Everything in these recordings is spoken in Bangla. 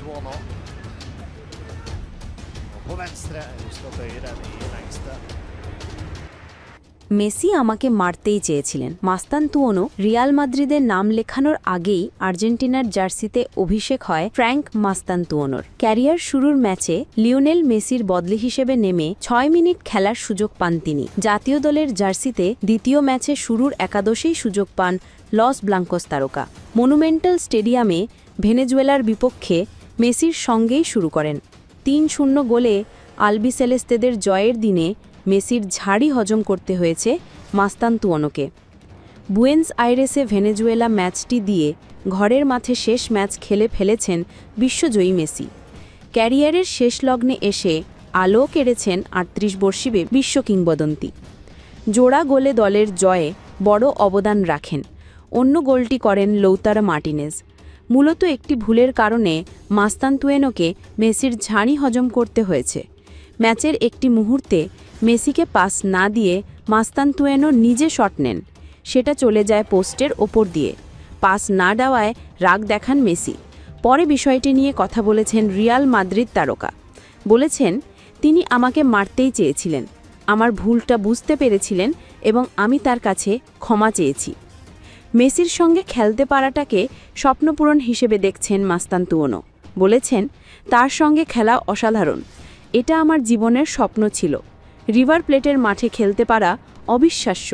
Tuono på venstre, just på høyre i längsta. Messi আমাকে মারতেই চেয়েছিলেন। মাস্তানতুওনো রিয়াল মাদ্রিদের নাম লেখানোর আগেই আর্জেন্টিনার জার্সিতে অভিষেক হয় ফ্র্যাঙ্ক মাস্তানতুওনোর। ক্যারিয়ার শুরুর ম্যাচে লিওনেল মেসির বদলি হিসেবে নেমে ৬ মিনিট খেলার সুযোগ পান তিনি। জাতীয় দলের জার্সিতে দ্বিতীয় ম্যাচে শুরুর একাদশেই সুযোগ পান লস ব্লাঙ্কোস তারকা। মনুমেন্টাল স্টেডিয়ামে ভেনেজুয়েলার বিপক্ষে মেসির সঙ্গেই শুরু করেন। ৩-০ গোলে আলবিসেলেস্তেদের জয়ের দিনে মেসির ঝাড়ি হজম করতে হয়েছে মাস্তানতুওনোকে। বুয়েন্স আইরেসে ভেনেজুয়েলা ম্যাচটি দিয়ে ঘরের মাঠে শেষ ম্যাচ খেলে ফেলেছেন বিশ্বজয়ী মেসি। ক্যারিয়ারের শেষ লগ্নে এসে আলো কেড়েছেন ৩৮ বর্ষী বিশ্ব কিংবদন্তি। জোড়া গোলে দলের জয়ে বড় অবদান রাখেন। অন্য গোলটি করেন লৌতারো মার্টিনেজ। মূলত একটি ভুলের কারণে মাস্তানতুওনোকে মেসির ঝাড়ি হজম করতে হয়েছে। ম্যাচের একটি মুহূর্তে মেসিকে পাস না দিয়ে মাস্তানতুওনো নিজে শট নেন, সেটা চলে যায় পোস্টের ওপর দিয়ে। পাস না দেওয়ায় রাগ দেখান মেসি। পরে বিষয়টি নিয়ে কথা বলেছেন রিয়াল মাদ্রিদ তারকা। বলেছেন, তিনি আমাকে মারতেই চেয়েছিলেন, আমার ভুলটা বুঝতে পেরেছিলেন এবং আমি তার কাছে ক্ষমা চেয়েছি। মেসির সঙ্গে খেলতে পারাটাকে স্বপ্নপূরণ হিসেবে দেখছেন মাস্তানতুওনো। বলেছেন, তার সঙ্গে খেলা অসাধারণ, এটা আমার জীবনের স্বপ্ন ছিল। রিভার প্লেটের মাঠে খেলতে পারা অবিশ্বাস্য।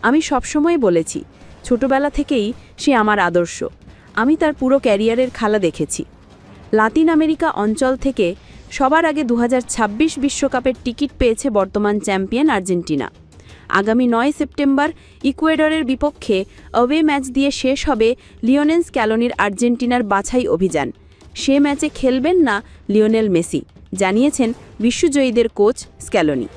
আমি সবসময় বলেছি, ছোটবেলা থেকেই সে আমার আদর্শ। আমি তার পুরো ক্যারিয়ারের খেলা দেখেছি। লাতিন আমেরিকা অঞ্চল থেকে সবার আগে ২০২৬ বিশ্বকাপের টিকিট পেয়েছে বর্তমান চ্যাম্পিয়ন আর্জেন্টিনা। আগামী ৯ সেপ্টেম্বর ইকুয়েডরের বিপক্ষে অ্যাওয়ে ম্যাচ দিয়ে শেষ হবে লিওনেল স্ক্যালোনির আর্জেন্টিনার বাছাই অভিযান। সে ম্যাচে খেলবেন না লিওনেল মেসি, জানিয়েছেন বিশ্বজয়ীদের কোচ স্ক্যালোনি।